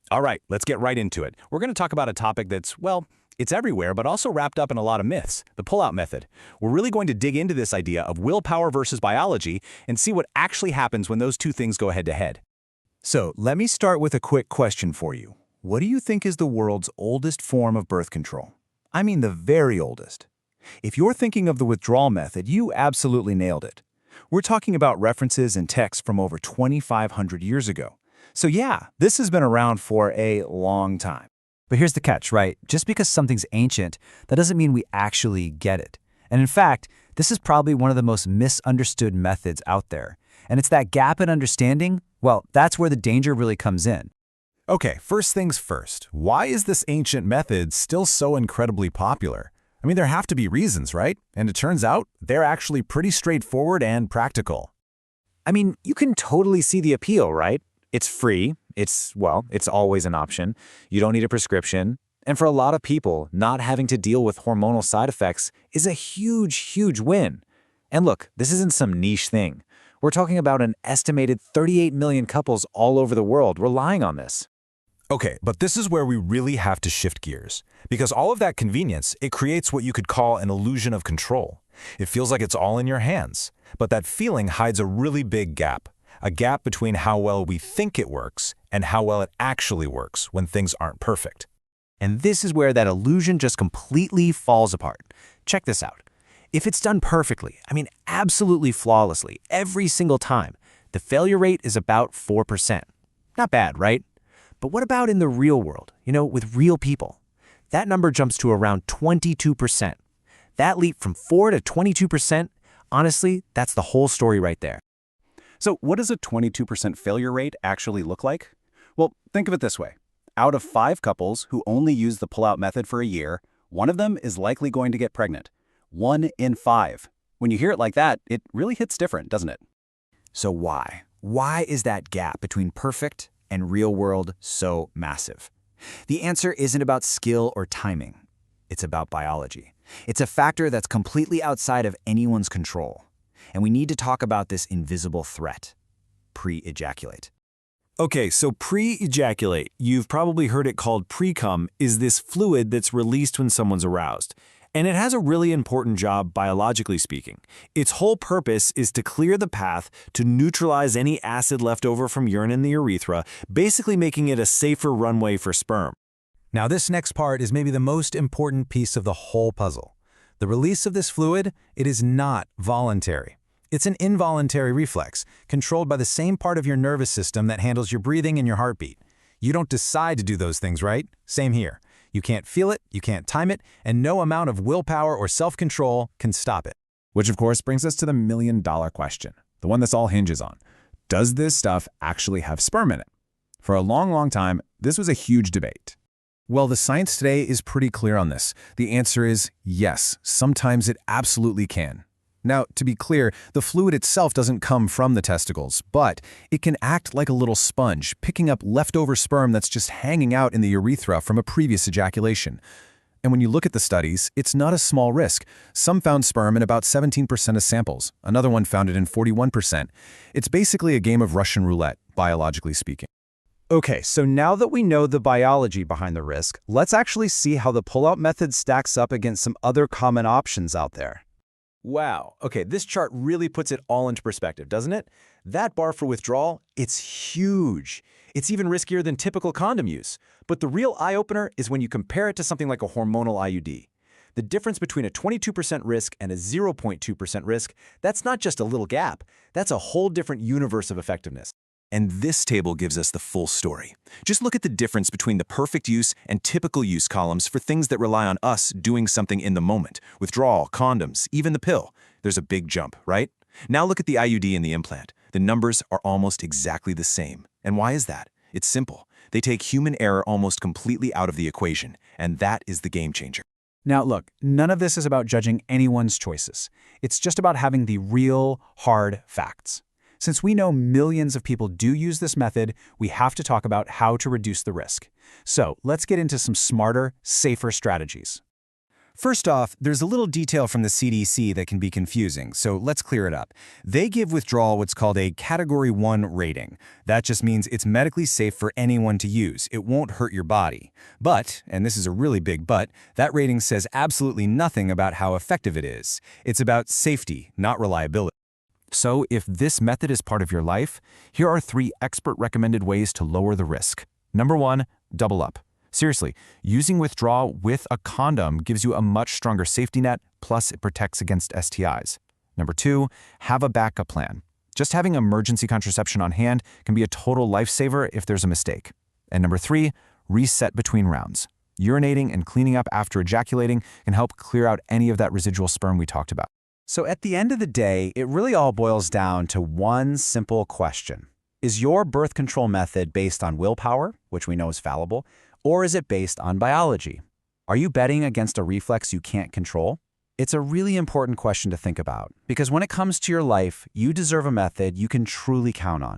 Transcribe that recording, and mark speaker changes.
Speaker 1: All right, let's get right into it. We're going to talk about a topic that's, well, it's everywhere, but also wrapped up in a lot of myths, the pull-out method. We're really going to dig into this idea of willpower versus biology and see what actually happens when those two things go head-to-head.
Speaker 2: So let me start with a quick question for you. What do you think is the world's oldest form of birth control? I mean the very oldest. If you're thinking of the withdrawal method, you absolutely nailed it. We're talking about references and texts from over 2,500 years ago. So yeah, this has been around for a long time.
Speaker 3: But here's the catch, right? Just because something's ancient, that doesn't mean we actually get it. And in fact, this is probably one of the most misunderstood methods out there. And it's that gap in understanding, well, that's where the danger really comes in.
Speaker 4: Okay, first things first. Why is this ancient method still so incredibly popular? I mean, there have to be reasons, right? And it turns out they're actually pretty straightforward and practical.
Speaker 5: I mean, you can totally see the appeal, right? It's free. It's always an option. You don't need a prescription. And for a lot of people, not having to deal with hormonal side effects is a huge, huge win. And look, this isn't some niche thing. We're talking about an estimated 38 million couples all over the world relying on this.
Speaker 4: Okay, but this is where we really have to shift gears. Because all of that convenience, it creates what you could call an illusion of control. It feels like it's all in your hands. But that feeling hides a really big gap. A gap between how well we think it works and how well it actually works when things aren't perfect.
Speaker 3: And this is where that illusion just completely falls apart. Check this out. If it's done perfectly, I mean absolutely flawlessly, every single time, the failure rate is about 4%. Not bad, right? But what about in the real world, with real people? That number jumps to around 22%. That leap from 4 to 22%, honestly, that's the whole story right there.
Speaker 1: So what does a 22% failure rate actually look like? Well, think of it this way. Out of 5 couples who only use the pull-out method for a year, one of them is likely going to get pregnant. 1 in 5. When you hear it like that, it really hits different, doesn't it?
Speaker 2: So why? Why is that gap between perfect and real world so massive?
Speaker 3: The answer isn't about skill or timing. It's about biology.
Speaker 2: It's a factor that's completely outside of anyone's control. And we need to talk about this invisible threat, pre-ejaculate.
Speaker 4: Okay, so pre-ejaculate, you've probably heard it called pre-cum, is this fluid that's released when someone's aroused. And it has a really important job biologically speaking. Its whole purpose is to clear the path to neutralize any acid left over from urine in the urethra, basically making it a safer runway for sperm.
Speaker 6: Now this next part is maybe the most important piece of the whole puzzle. The release of this fluid, it is not voluntary. It's an involuntary reflex, controlled by the same part of your nervous system that handles your breathing and your heartbeat. You don't decide to do those things, right? Same here. You can't feel it, you can't time it, and no amount of willpower or self-control can stop it.
Speaker 4: Which of course brings us to the million-dollar question, the one this all hinges on. Does this stuff actually have sperm in it? For a long, long time, this was a huge debate. Well, the science today is pretty clear on this. The answer is yes, sometimes it absolutely can. Now, to be clear, the fluid itself doesn't come from the testicles, but it can act like a little sponge, picking up leftover sperm that's just hanging out in the urethra from a previous ejaculation. And when you look at the studies, it's not a small risk. Some found sperm in about 17% of samples. Another one found it in 41%. It's basically a game of Russian roulette, biologically speaking.
Speaker 7: Okay, so now that we know the biology behind the risk, let's actually see how the pull-out method stacks up against some other common options out there.
Speaker 1: Wow. Okay, this chart really puts it all into perspective, doesn't it? That bar for withdrawal, it's huge. It's even riskier than typical condom use. But the real eye-opener is when you compare it to something like a hormonal IUD. The difference between a 22% risk and a 0.2% risk, that's not just a little gap. That's a whole different universe of effectiveness.
Speaker 4: And this table gives us the full story. Just look at the difference between the perfect use and typical use columns for things that rely on us doing something in the moment. Withdrawal, condoms, even the pill. There's a big jump, right? Now look at the IUD and the implant. The numbers are almost exactly the same. And why is that? It's simple. They take human error almost completely out of the equation, and that is the game changer.
Speaker 7: Now look, none of this is about judging anyone's choices. It's just about having the real, hard facts. Since we know millions of people do use this method, we have to talk about how to reduce the risk. So let's get into some smarter, safer strategies.
Speaker 2: First off, there's a little detail from the CDC that can be confusing, so let's clear it up. They give withdrawal what's called a Category 1 rating. That just means it's medically safe for anyone to use. It won't hurt your body. But, and this is a really big but, that rating says absolutely nothing about how effective it is. It's about safety, not reliability.
Speaker 3: So if this method is part of your life, here are 3 expert-recommended ways to lower the risk. Number 1, double up. Seriously, using withdrawal with a condom gives you a much stronger safety net, plus it protects against STIs. Number 2, have a backup plan. Just having emergency contraception on hand can be a total lifesaver if there's a mistake. And number 3, reset between rounds. Urinating and cleaning up after ejaculating can help clear out any of that residual sperm we talked about.
Speaker 2: So at the end of the day, it really all boils down to one simple question. Is your birth control method based on willpower, which we know is fallible, or is it based on biology? Are you betting against a reflex you can't control? It's a really important question to think about, because when it comes to your life, you deserve a method you can truly count on.